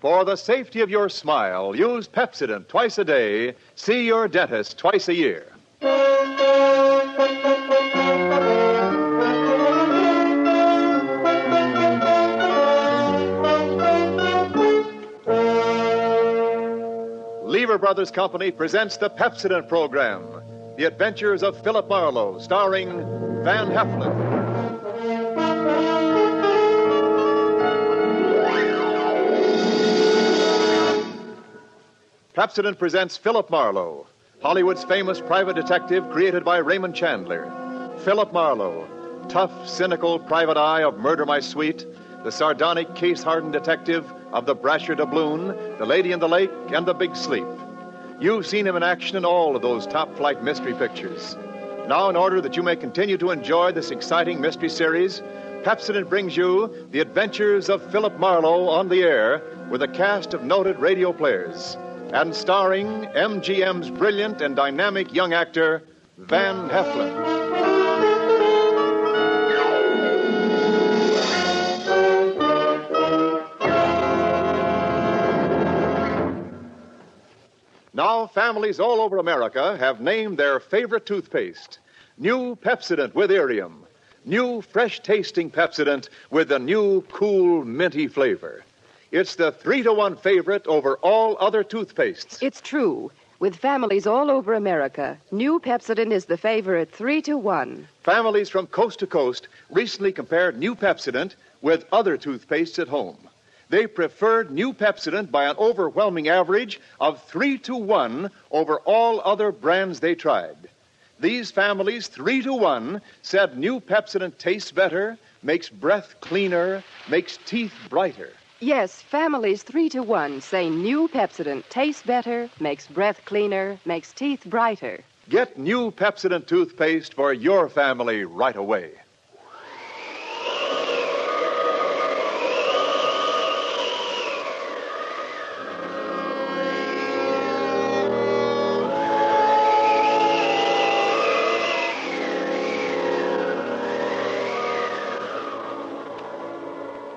For the safety of your smile, use Pepsodent twice a day. See your dentist twice a year. Lever Brothers Company presents the Pepsodent program, The Adventures of Philip Marlowe, starring Van Heflin. Pepsodent presents Philip Marlowe, Hollywood's famous private detective created by Raymond Chandler. Philip Marlowe, tough, cynical private eye of Murder My Sweet, the sardonic, case-hardened detective of The Brasher Doubloon, The Lady in the Lake, and The Big Sleep. You've seen him in action in all of those top-flight mystery pictures. Now, in order that you may continue to enjoy this exciting mystery series, Pepsodent brings you The Adventures of Philip Marlowe on the air with a cast of noted radio players, and starring MGM's brilliant and dynamic young actor, Van Heflin. Now, families all over America have named their favorite toothpaste. New Pepsodent with Irium. New fresh-tasting Pepsodent with the new cool, minty flavor. It's the 3-to-1 favorite over all other toothpastes. It's true. With families all over America, new Pepsodent is the favorite 3-to-1. Families from coast to coast recently compared new Pepsodent with other toothpastes at home. They preferred new Pepsodent by an overwhelming average of 3-to-1 over all other brands they tried. These families, 3-to-1, said new Pepsodent tastes better, makes breath cleaner, makes teeth brighter. Yes, families 3-to-1 say new Pepsodent tastes better, makes breath cleaner, makes teeth brighter. Get new Pepsodent toothpaste for your family right away.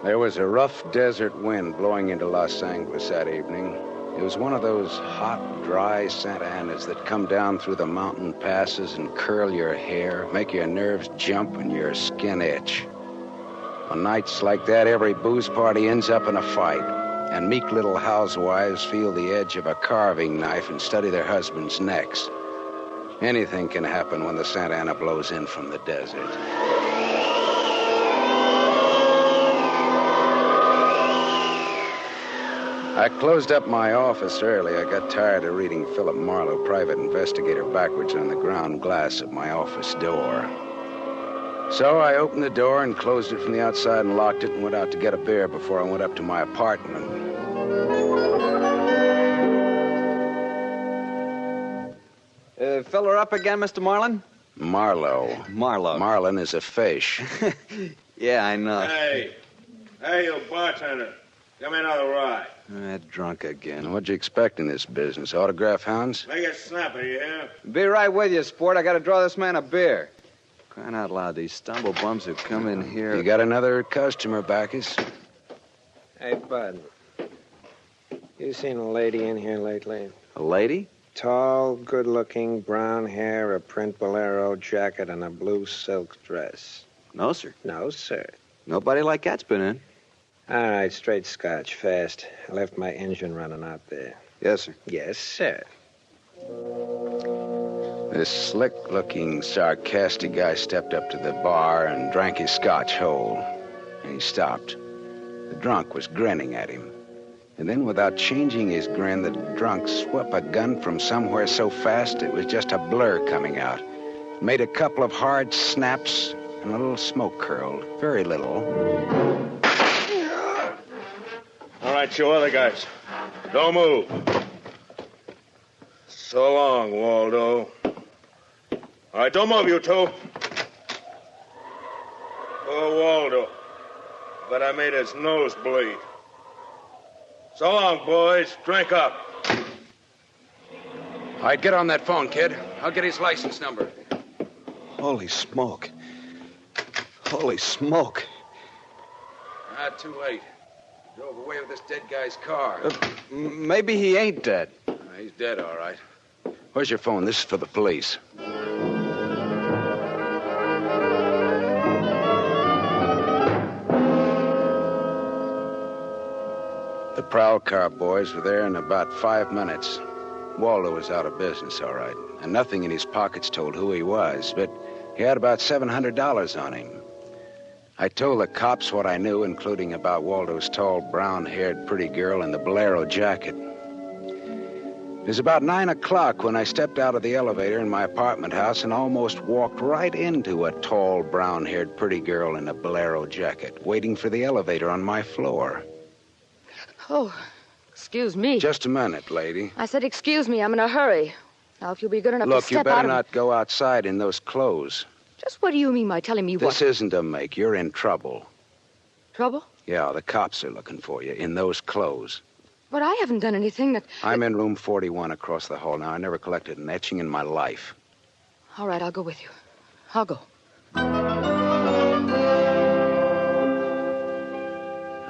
There was a rough desert wind blowing into Los Angeles that evening. It was one of those hot, dry Santa Anas that come down through the mountain passes and curl your hair, make your nerves jump and your skin itch. On nights like that, every booze party ends up in a fight, and meek little housewives feel the edge of a carving knife and study their husbands' necks. Anything can happen when the Santa Ana blows in from the desert. I closed up my office early. I got tired of reading Philip Marlowe, private investigator, backwards on the ground glass of my office door. So I opened the door and closed it from the outside and locked it and went out to get a beer before I went up to my apartment. Filler up again, Mr. Marlin? Marlowe. Marlowe. Marlin is a fish. Yeah, I know. Hey, you bartender. Give me another ride. Drunk again. What'd you expect in this business? Autograph hounds? Make it snappy, you hear? Be right with you, sport. I gotta draw this man a beer. Crying out loud, these stumble bums who come in here. You got another customer, Bacchus? Hey, Bud. You seen a lady in here lately? A lady? Tall, good-looking, brown hair, a print bolero jacket, and a blue silk dress. No, sir. No, sir. Nobody like that's been in. All right, straight scotch, fast. I left my engine running out there. Yes, sir. Yes, sir. This slick-looking, sarcastic guy stepped up to the bar and drank his scotch whole. And he stopped. The drunk was grinning at him. And then, without changing his grin, the drunk swept a gun from somewhere so fast it was just a blur coming out. Made a couple of hard snaps, and a little smoke curled. Very little. All right, you other guys. Don't move. So long, Waldo. All right, don't move, you two. Poor Waldo. But I made his nose bleed. So long, boys. Drink up. All right, get on that phone, kid. I'll get his license number. Holy smoke. Holy smoke. Too late. Drove away with this dead guy's car. Maybe he ain't dead. He's dead, all right. Where's your phone? This is for the police. The prowl car boys were there in about 5 minutes. Waldo was out of business, all right, and nothing in his pockets told who he was, but he had about $700 on him. I told the cops what I knew, including about Waldo's tall, brown-haired, pretty girl in the bolero jacket. It was about 9 o'clock when I stepped out of the elevator in my apartment house and almost walked right into a tall, brown-haired, pretty girl in a bolero jacket, waiting for the elevator on my floor. Oh, excuse me. Just a minute, lady. I said excuse me. I'm in a hurry. Now, if you'll be good enough to Look, step you out better of... not go outside in those clothes. Just what do you mean by telling me what? This isn't a make. You're in trouble. Trouble? Yeah, the cops are looking for you in those clothes. But I haven't done anything that... I'm in room 41 across the hall now. I never collected an etching in my life. All right, I'll go with you. I'll go.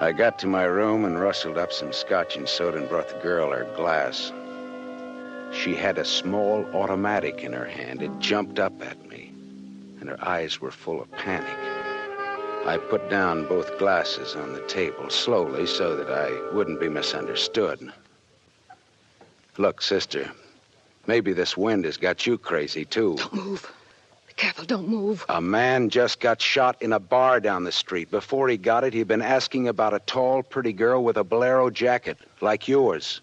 I got to my room and rustled up some scotch and soda and brought the girl her glass. She had a small automatic in her hand. It jumped up at me, and her eyes were full of panic. I put down both glasses on the table slowly so that I wouldn't be misunderstood. Look, sister, maybe this wind has got you crazy, too. Don't move. Be careful, don't move. A man just got shot in a bar down the street. Before he got it, he'd been asking about a tall, pretty girl with a bolero jacket, like yours.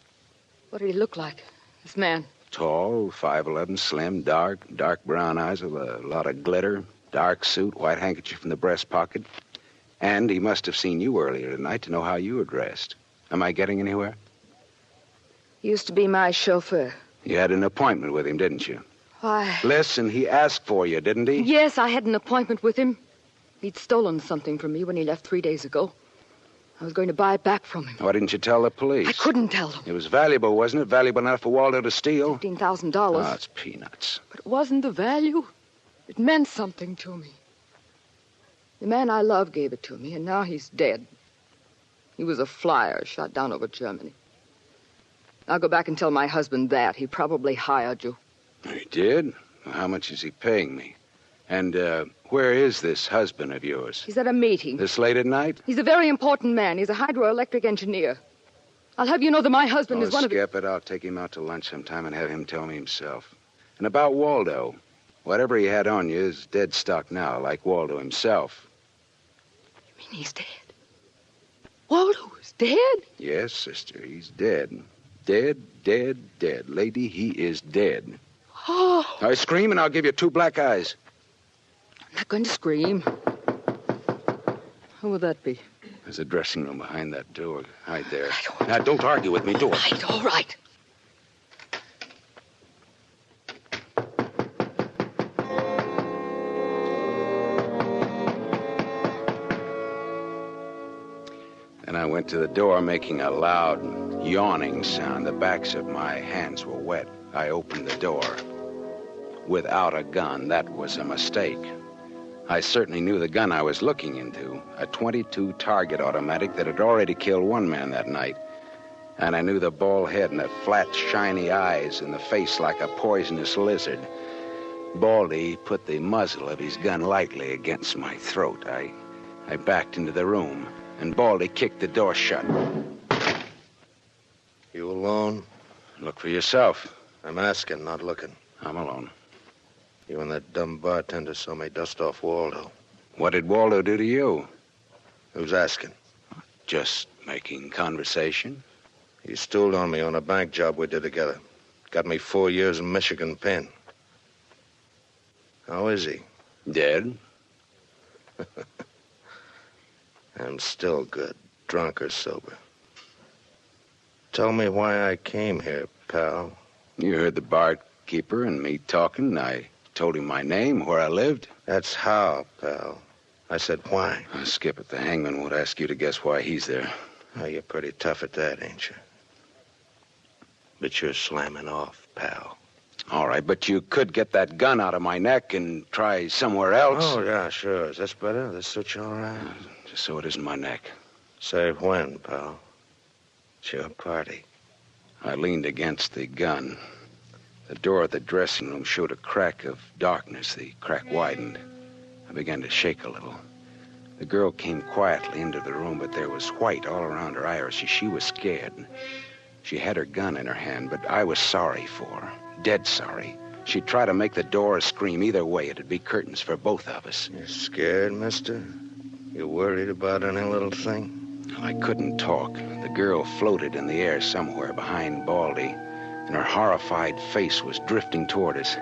What did he look like, this man? Tall, 5'11", slim, dark brown eyes with a lot of glitter, dark suit, white handkerchief in the breast pocket. And he must have seen you earlier tonight to know how you were dressed. Am I getting anywhere? He used to be my chauffeur. You had an appointment with him, didn't you? Why? Listen, he asked for you, didn't he? Yes, I had an appointment with him. He'd stolen something from me when he left 3 days ago. I was going to buy it back from him. Why didn't you tell the police? I couldn't tell them. It was valuable, wasn't it? Valuable enough for Waldo to steal? $15,000. Oh, it's peanuts. But it wasn't the value. It meant something to me. The man I love gave it to me, and now he's dead. He was a flyer shot down over Germany. I'll go back and tell my husband that. He probably hired you. He did? Well, how much is he paying me? And, where is this husband of yours? He's at a meeting. This late at night? He's a very important man. He's a hydroelectric engineer. I'll have you know that my husband is one of the... Skip it. I'll take him out to lunch sometime and have him tell me himself. And about Waldo, whatever he had on you is dead stock now, like Waldo himself. You mean he's dead? Waldo is dead? Yes, sister, he's dead. Dead. Lady, he is dead. Oh. Now scream and I'll give you 2 black eyes. I'm not going to scream. Who would that be? There's a dressing room behind that door. Hide there. Now, don't argue with me. Do it. All right. Then I went to the door, making a loud, yawning sound. The backs of my hands were wet. I opened the door. Without a gun, that was a mistake. I certainly knew the gun I was looking into, a .22 target automatic that had already killed 1 man that night. And I knew the bald head and the flat, shiny eyes and the face like a poisonous lizard. Baldy put the muzzle of his gun lightly against my throat. I backed into the room, and Baldy kicked the door shut. You alone? Look for yourself. I'm asking, not looking. I'm alone. You and that dumb bartender saw me dust off Waldo. What did Waldo do to you? Who's asking? Just making conversation. He stooled on me on a bank job we did together. Got me 4 years in Michigan pen. How is he? Dead. I'm still good, drunk or sober. Tell me why I came here, pal. You heard the barkeeper and me talking. I told him my name, where I lived. That's how, pal. I said why. Skip it. The hangman won't ask you to guess why he's there. Oh, you're pretty tough at that, ain't you? But you're slamming off, pal. All right, but you could get that gun out of my neck and try somewhere else. Oh, yeah, sure. Is this better? This suit you all right? Just so it isn't my neck. Say when, pal. It's your party. I leaned against the gun. The door of the dressing room showed a crack of darkness. The crack widened. I began to shake a little. The girl came quietly into the room, but there was white all around her iris. She was scared. She had her gun in her hand, but I was sorry for her. Dead sorry. She'd try to make the door scream. Either way, it'd be curtains for both of us. You scared, mister? You worried about any little thing? I couldn't talk. The girl floated in the air somewhere behind Baldy, and her horrified face was drifting toward us.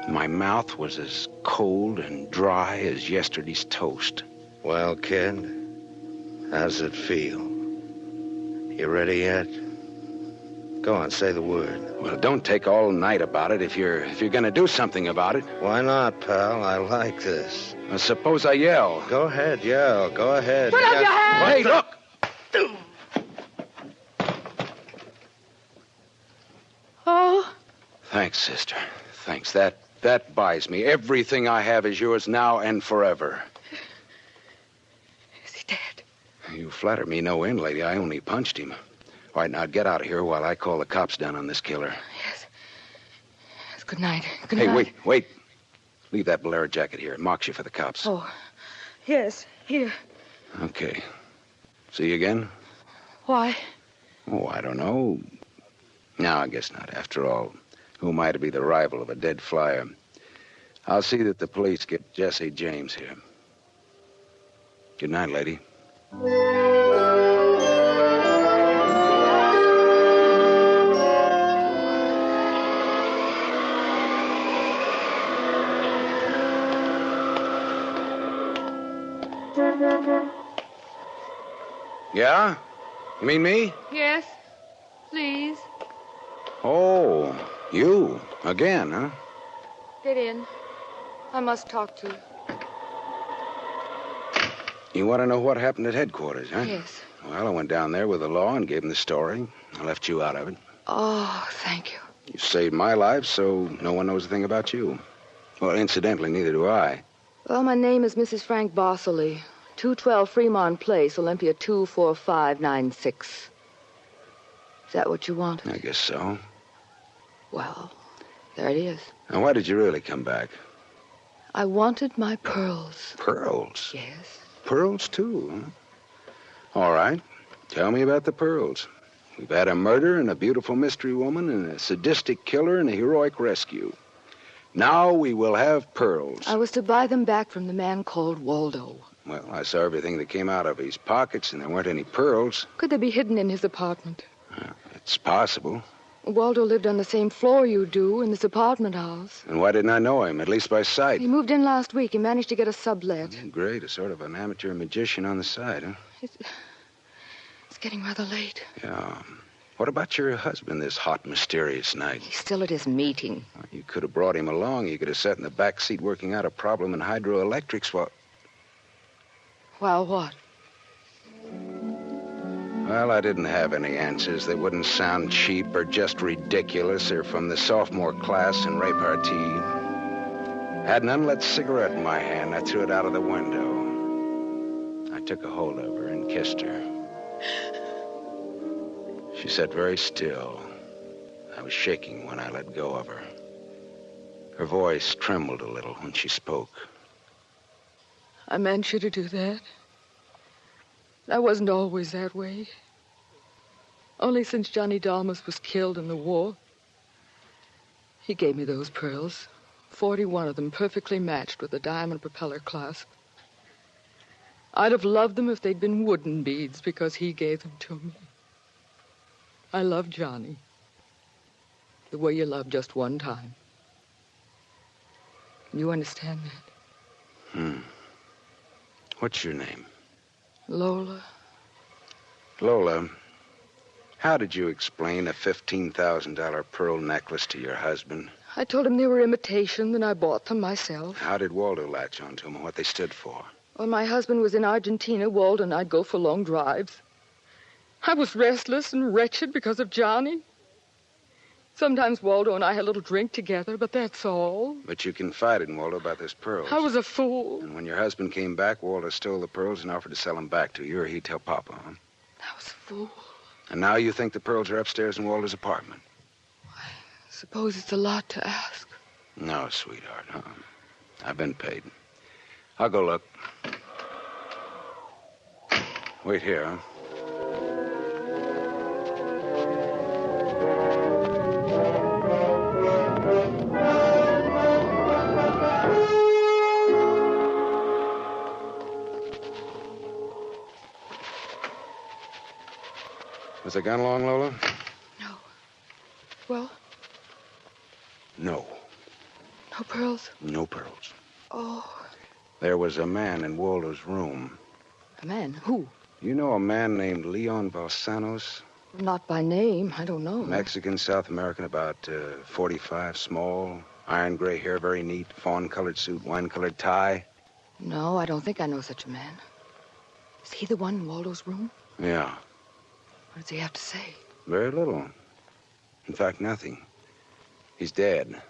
My mouth was as cold and dry as yesterday's toast. Well, kid, how's it feel? You ready yet? Go on, say the word. Well, don't take all night about it if you're gonna do something about it. Why not, pal? I like this. Suppose I yell. Go ahead, yell. Go ahead. Put up your hand! Hey, look! Oh, Thanks, sister. Thanks. That buys me. Everything I have is yours now and forever. is he dead? You flatter me no end, lady. I only punched him. All right, now get out of here while I call the cops down on this killer. Yes. Good night. Good Hey, night. wait. Leave that bolero jacket here. It marks you for the cops. Oh, yes. Here. Okay. See you again? Why? Oh, I don't know. No, I guess not. After all, who am I to be the rival of a dead flyer? I'll see that the police get Jesse James here. Good night, lady. Yeah? You mean me? Yes. Please. Oh, you. Again, huh? Get in. I must talk to you. You want to know what happened at headquarters, huh? Yes. Well, I went down there with the law and gave them the story. I left you out of it. Oh, thank you. You saved my life, so no one knows a thing about you. Well, incidentally, neither do I. Well, my name is Mrs. Frank Bosley. 212 Fremont Place, Olympia 24596. Is that what you want? I guess so. Well, there it is. Now, why did you really come back? I wanted my pearls. Pearls? Yes. Pearls, too, huh? All right. Tell me about the pearls. We've had a murder and a beautiful mystery woman and a sadistic killer and a heroic rescue. Now we will have pearls. I was to buy them back from the man called Waldo. Well, I saw everything that came out of his pockets, and there weren't any pearls. Could they be hidden in his apartment? It's possible. Waldo lived on the same floor you do in this apartment house. And why didn't I know him, at least by sight? He moved in last week. He managed to get a sublet. Great, a sort of an amateur magician on the side, huh? It's getting rather late. Yeah. What about your husband this hot, mysterious night? He's still at his meeting. Well, you could have brought him along. You could have sat in the back seat working out a problem in hydroelectrics while... While what? Well, I didn't have any answers. They wouldn't sound cheap or just ridiculous or from the sophomore class in repartee. Had an unlit cigarette in my hand. I threw it out of the window. I took a hold of her and kissed her. She sat very still. I was shaking when I let go of her. Her voice trembled a little when she spoke. I meant you to do that. I wasn't always that way. Only since Johnny Dalmas was killed in the war. He gave me those pearls. 41 of them perfectly matched with a diamond propeller clasp. I'd have loved them if they'd been wooden beads because he gave them to me. I love Johnny. The way you love just one time. You understand that? What's your name? Lola. Lola, how did you explain a $15,000 pearl necklace to your husband? I told him they were imitation, and I bought them myself. How did Waldo latch onto them and what they stood for? When my husband was in Argentina, Waldo and I'd go for long drives. I was restless and wretched because of Johnny. Sometimes Waldo and I had a little drink together, but that's all. But you confided in Waldo about those pearls. I was a fool. And when your husband came back, Waldo stole the pearls and offered to sell them back to you, or he'd tell Papa, huh? I was a fool. And now you think the pearls are upstairs in Waldo's apartment? I suppose it's a lot to ask. No, sweetheart, huh? I've been paid. I'll go look. Wait here, huh? Was the gun long, Lola? No. Well? No. No pearls? No pearls. Oh. There was a man in Waldo's room. A man? Who? You know a man named Leon Balsanos? Not by name. I don't know. Mexican, South American, about 45, small, iron gray hair, very neat, fawn-colored suit, wine-colored tie. No, I don't think I know such a man. Is he the one in Waldo's room? Yeah. What does he have to say? Very little. In fact, nothing. He's dead.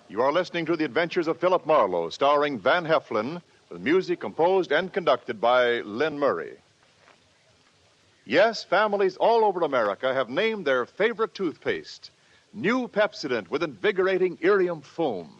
You are listening to The Adventures of Philip Marlowe, starring Van Heflin, with music composed and conducted by Lynn Murray. Yes, families all over America have named their favorite toothpaste. New Pepsodent with invigorating Irium foam.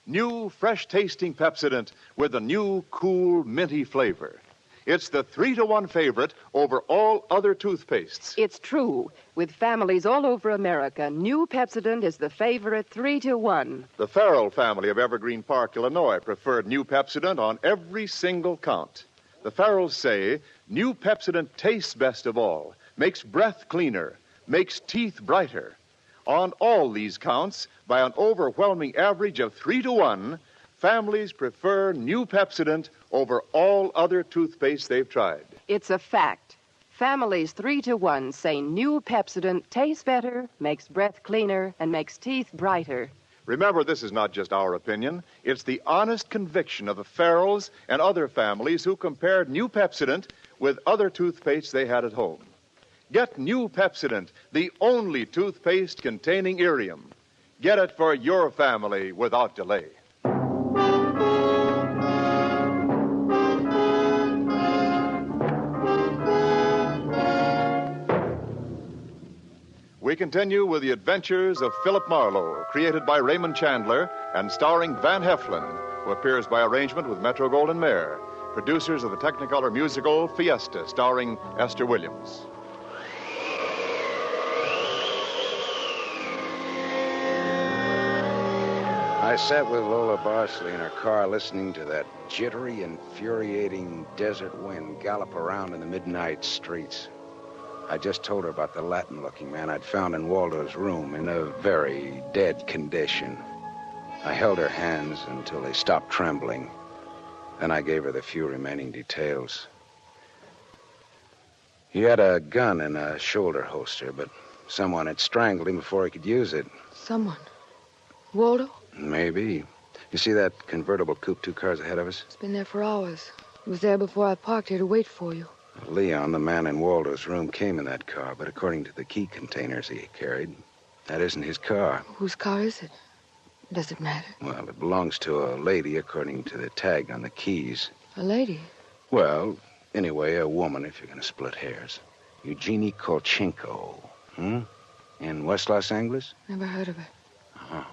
New, fresh-tasting Pepsodent with a new, cool, minty flavor. It's the 3-to-1 favorite over all other toothpastes. It's true. With families all over America, new Pepsodent is the favorite 3-to-1. The Farrell family of Evergreen Park, Illinois, preferred new Pepsodent on every single count. The Farrells say new Pepsodent tastes best of all, makes breath cleaner, makes teeth brighter. On all these counts, by an overwhelming average of 3-to-1, families prefer new Pepsodent over all other toothpaste they've tried. It's a fact. Families 3-to-1 say new Pepsodent tastes better, makes breath cleaner, and makes teeth brighter. Remember, this is not just our opinion. It's the honest conviction of the Farrells and other families who compared new Pepsodent with other toothpastes they had at home. Get new Pepsodent, the only toothpaste containing Irium. Get it for your family without delay. We continue with The Adventures of Philip Marlowe, created by Raymond Chandler and starring Van Heflin, who appears by arrangement with Metro-Goldwyn-Mayer, producers of the Technicolor musical Fiesta, starring Esther Williams. I sat with Lola Barsley in her car listening to that jittery, infuriating desert wind gallop around in the midnight streets. I just told her about the Latin-looking man I'd found in Waldo's room in a very dead condition. I held her hands until they stopped trembling. Then I gave her the few remaining details. He had a gun in a shoulder holster, but someone had strangled him before he could use it. Someone? Waldo? Maybe. You see that convertible coupe 2 cars ahead of us? It's been there for hours. It was there before I parked here to wait for you. Leon, the man in Waldo's room, came in that car, but according to the key containers he carried, that isn't his car. Whose car is it? Does it matter? Well, it belongs to a lady according to the tag on the keys. A lady? Well, anyway, a woman, if you're going to split hairs. Eugenie Kolchenko. In West Los Angeles? Never heard of her. Uh-huh.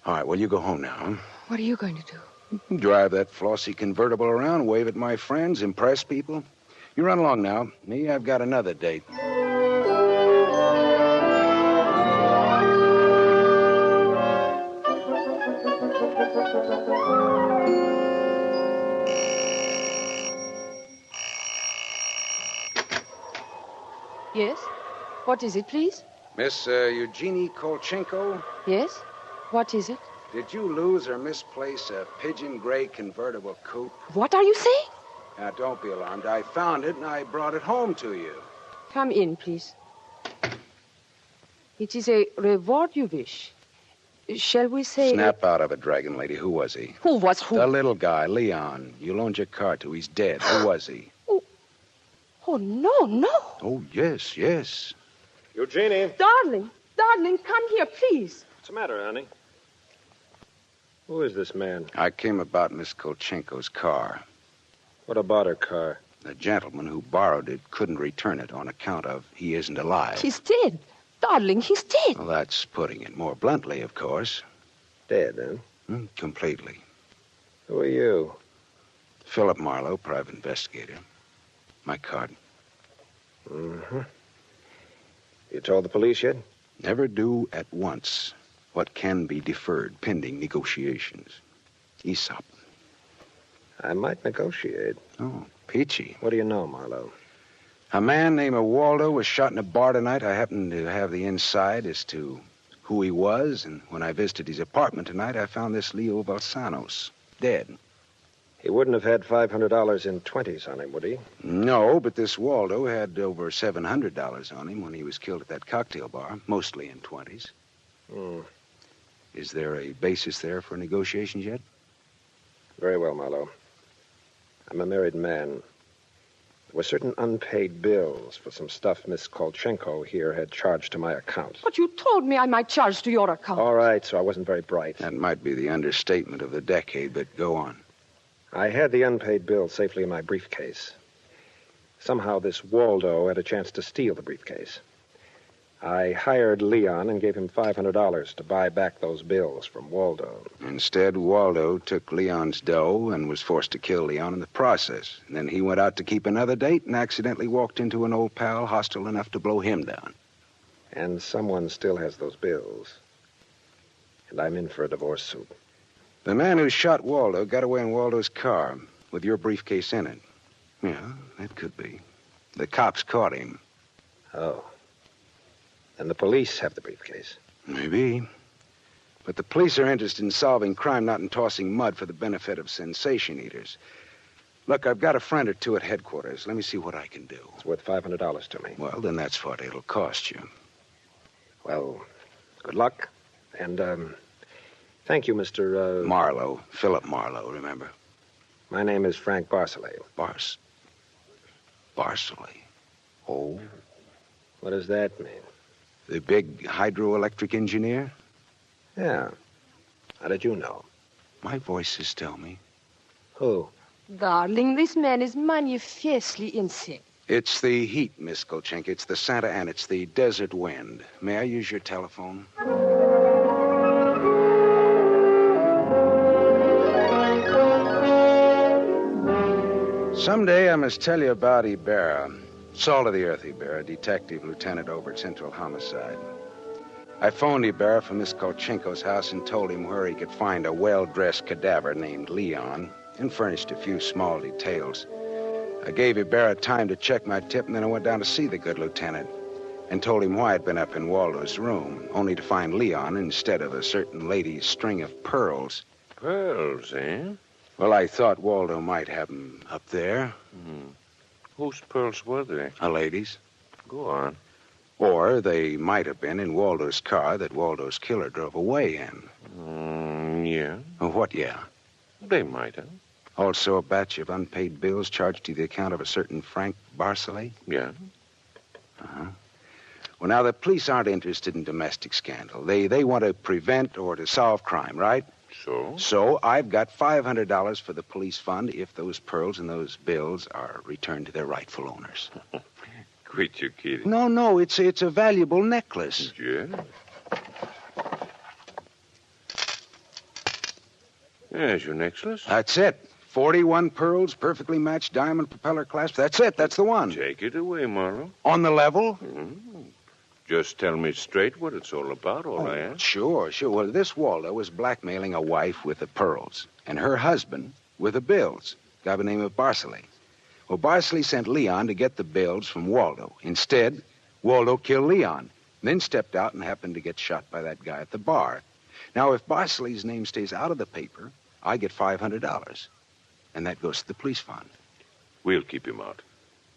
All right, well, you go home now, huh? What are you going to do? Drive that flossy convertible around, wave at my friends, impress people. You run along now. Me, I've got another date. Yes? What is it, please? Miss Eugenie Kolchenko? Yes? What is it? Did you lose or misplace a pigeon gray convertible coupe? What are you saying? Now, don't be alarmed. I found it and I brought it home to you. Come in, please. It is a reward you wish. Shall we say... Snap out of it, Dragon Lady. Who was he? Who was who? The little guy, Leon. You loaned your car to. He's dead. Who was he? Oh, no. Oh, yes. Eugenie. Darling, come here, please. What's the matter, honey? Who is this man? I came about Miss Kolchenko's car. What about her car? The gentleman who borrowed it couldn't return it on account of he isn't alive. He's dead. Darling, he's dead. Well, that's putting it more bluntly, of course. Dead, huh? Completely. Who are you? Philip Marlowe, private investigator. My card. Mm-hmm. You told the police yet? Never do at once what can be deferred pending negotiations. Aesop. I might negotiate. Oh, peachy. What do you know, Marlowe? A man named Waldo was shot in a bar tonight. I happen to have the inside as to who he was, and when I visited his apartment tonight, I found this Leo Balsanos dead. He wouldn't have had $500 in 20s on him, would he? No, but this Waldo had over $700 on him when he was killed at that cocktail bar, mostly in 20s. Is there a basis there for negotiations yet? Very well, Marlowe. I'm a married man. There were certain unpaid bills for some stuff Miss Kolchenko here had charged to my account. But you told me I might charge to your account. All right, so I wasn't very bright. That might be the understatement of the decade, but go on. I had the unpaid bill safely in my briefcase. Somehow this Waldo had a chance to steal the briefcase. I hired Leon and gave him $500 to buy back those bills from Waldo. Instead, Waldo took Leon's dough and was forced to kill Leon in the process. And then he went out to keep another date and accidentally walked into an old pal hostile enough to blow him down. And someone still has those bills. And I'm in for a divorce suit. The man who shot Waldo got away in Waldo's car with your briefcase in it. Yeah, that could be. The cops caught him. Oh. And the police have the briefcase. Maybe. But the police are interested in solving crime, not in tossing mud for the benefit of sensation eaters. Look, I've got a friend or two at headquarters. Let me see what I can do. It's worth $500 to me. Well, then that's what it'll cost you. Well, good luck. And, thank you, Mr. Marlowe. Philip Marlowe, remember? My name is Frank Barcelay. Barcelay? Oh. What does that mean? The big hydroelectric engineer? Yeah. How did you know? My voices tell me. Who? Darling, this man is manifestly insane. It's the heat, Miss Kolchenko. It's the Santa Ana. It's the desert wind. May I use your telephone? Someday I must tell you about Ibarra. Salt of the earth Ibarra, detective lieutenant over at Central Homicide. I phoned Ibarra from Miss Kolchenko's house and told him where he could find a well-dressed cadaver named Leon and furnished a few small details. I gave Ibarra time to check my tip, and then I went down to see the good lieutenant and told him why I'd been up in Waldo's room, only to find Leon instead of a certain lady's string of pearls. Pearls, eh? Well, I thought Waldo might have them up there. Whose pearls were they? A lady's. Go on. Or they might have been in Waldo's car that Waldo's killer drove away in. Yeah. Oh, what, yeah? They might have. Also a batch of unpaid bills charged to the account of a certain Frank Barcelay? Yeah. Uh-huh. Well, now, the police aren't interested in domestic scandal. They want to prevent or to solve crime, right? So I've got $500 for the police fund if those pearls and those bills are returned to their rightful owners. Quit your kidding. No, it's a valuable necklace. Yeah. There's your necklace. That's it. 41 pearls, perfectly matched diamond propeller clasp. That's it. That's the one. Take it away, Marlowe. On the level? Just tell me straight what it's all about, all I ask. Sure. Well, this Waldo was blackmailing a wife with the pearls and her husband with the bills, a guy by the name of Barcelay. Well, Barcelay sent Leon to get the bills from Waldo. Instead, Waldo killed Leon, then stepped out and happened to get shot by that guy at the bar. Now, if Barcelay's name stays out of the paper, I get $500, and that goes to the police fund. We'll keep him out.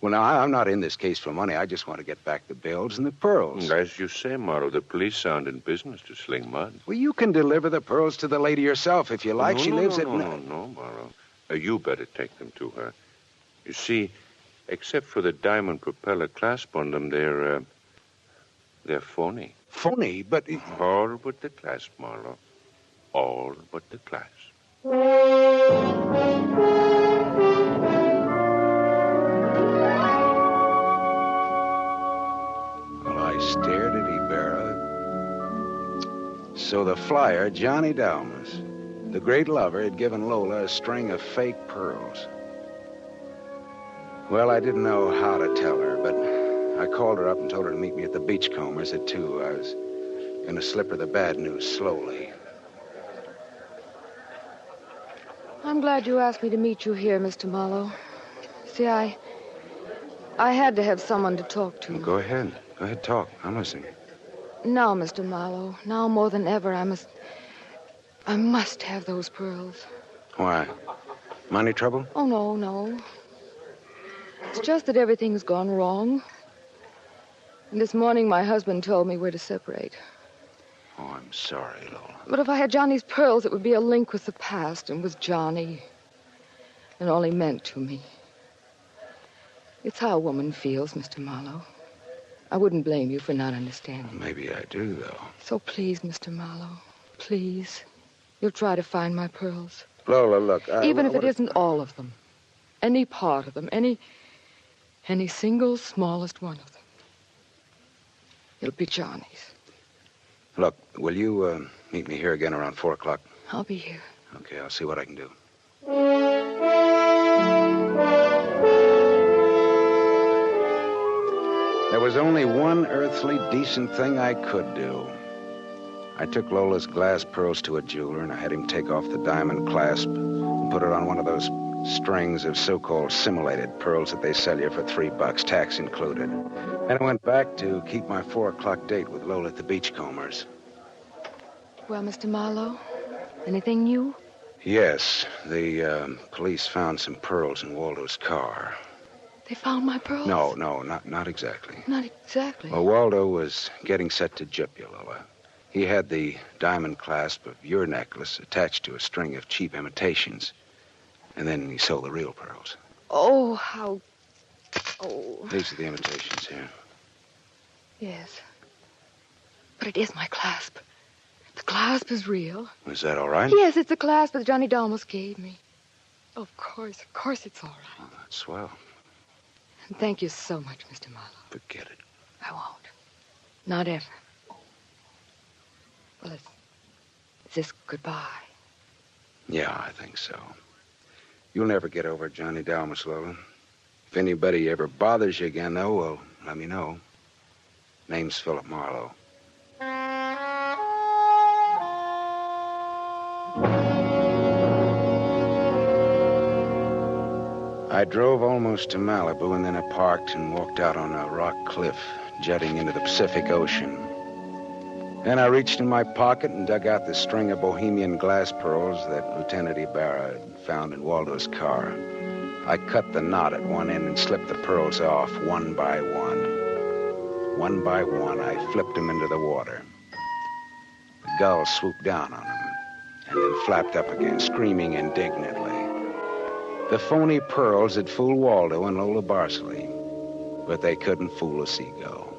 Well, now, I'm not in this case for money. I just want to get back the bills and the pearls. As you say, Marlowe, the police aren't in business to sling mud. Well, you can deliver the pearls to the lady yourself if you like. No, She no, lives no, at... No, Marlowe. You better take them to her. You see, except for the diamond propeller clasp on them, they're phony. Phony, but... All but the clasp, Marlowe. All but the clasp. Stared at Ibarra. So the flyer, Johnny Dalmas, the great lover, had given Lola a string of fake pearls. Well, I didn't know how to tell her, but I called her up and told her to meet me at the Beachcombers at 2. I was going to slip her the bad news slowly. I'm glad you asked me to meet you here, Mr. Marlowe. See, I had to have someone to talk to. Well, go ahead. Go ahead, talk. I'm listening. Now, Mr. Marlowe, now more than ever, I must have those pearls. Why? Money trouble? Oh, no. It's just that everything's gone wrong. And this morning, my husband told me we're to separate. Oh, I'm sorry, Lola. But if I had Johnny's pearls, it would be a link with the past and with Johnny. And all he meant to me. It's how a woman feels, Mr. Marlowe. I wouldn't blame you for not understanding. Maybe I do, though. So please, Mr. Marlowe, please, you'll try to find my pearls. Lola, look, even if it isn't all of them, any part of them, any single smallest one of them. It'll be Johnny's. Look, will you meet me here again around 4 o'clock? I'll be here. Okay, I'll see what I can do. There was only one earthly decent thing I could do. I took Lola's glass pearls to a jeweler, and I had him take off the diamond clasp and put it on one of those strings of so-called simulated pearls that they sell you for $3, tax included. And I went back to keep my 4 o'clock date with Lola at the Beachcombers. Well, Mr. Marlowe, anything new? Yes, the police found some pearls in Waldo's car. They found my pearls? No, not exactly. Not exactly? Well, Waldo was getting set to gyp you, Lola. He had the diamond clasp of your necklace attached to a string of cheap imitations. And then he sold the real pearls. Oh, how... Oh. These are the imitations here. Yes. But it is my clasp. The clasp is real. Is that all right? Yes, it's the clasp that Johnny Dalmas gave me. Of course it's all right. Oh, that's swell. And thank you so much, Mr. Marlowe. Forget it. I won't. Not ever. Well, is this goodbye? Yeah, I think so. You'll never get over Johnny Dalmas, Lola. If anybody ever bothers you again, though, well, let me know. Name's Philip Marlowe. I drove almost to Malibu, and then I parked and walked out on a rock cliff jutting into the Pacific Ocean. Then I reached in my pocket and dug out the string of Bohemian glass pearls that Lieutenant Ibarra had found in Waldo's car. I cut the knot at one end and slipped the pearls off one by one. One by one, I flipped them into the water. The gull swooped down on them and then flapped up again, screaming indignantly. The phony pearls had fooled Waldo and Lola Barsley, but they couldn't fool a seagull.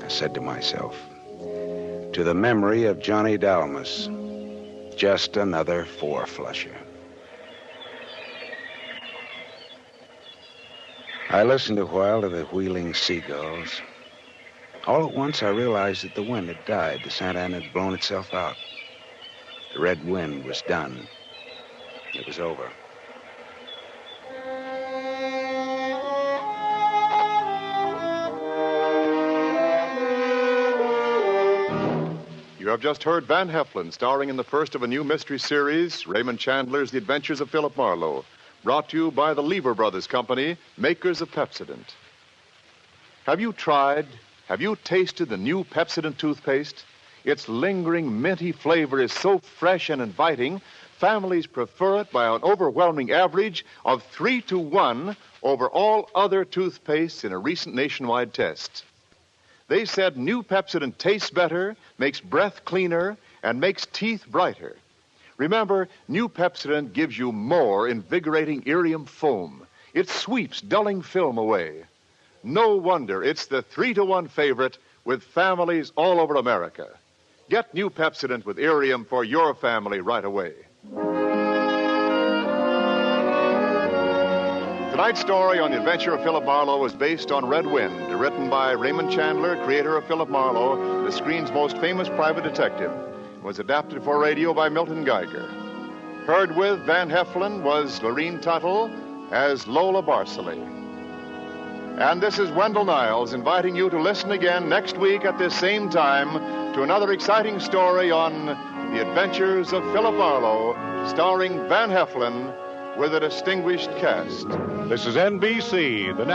I said to myself, to the memory of Johnny Dalmas, just another four-flusher. I listened a while to the wheeling seagulls. All at once, I realized that the wind had died. The Santa Ana had blown itself out. The red wind was done. It was over. You have just heard Van Heflin, starring in the first of a new mystery series, Raymond Chandler's The Adventures of Philip Marlowe, brought to you by the Lever Brothers Company, makers of Pepsodent. Have you tasted the new Pepsodent toothpaste? Its lingering, minty flavor is so fresh and inviting, families prefer it by an overwhelming average of 3-1 over all other toothpastes in a recent nationwide test. They said new Pepsodent tastes better, makes breath cleaner, and makes teeth brighter. Remember, new Pepsodent gives you more invigorating irium foam. It sweeps dulling film away. No wonder it's the 3-1 favorite with families all over America. Get new Pepsodent with irium for your family right away. Tonight's story on the adventure of Philip Marlowe was based on Red Wind, written by Raymond Chandler, creator of Philip Marlowe, the screen's most famous private detective. It was adapted for radio by Milton Geiger. Heard with Van Heflin was Lorene Tuttle as Lola Barceley. And this is Wendell Niles inviting you to listen again next week at this same time to another exciting story on the adventures of Philip Marlowe, starring Van Heflin with a distinguished cast. This is NBC, the national.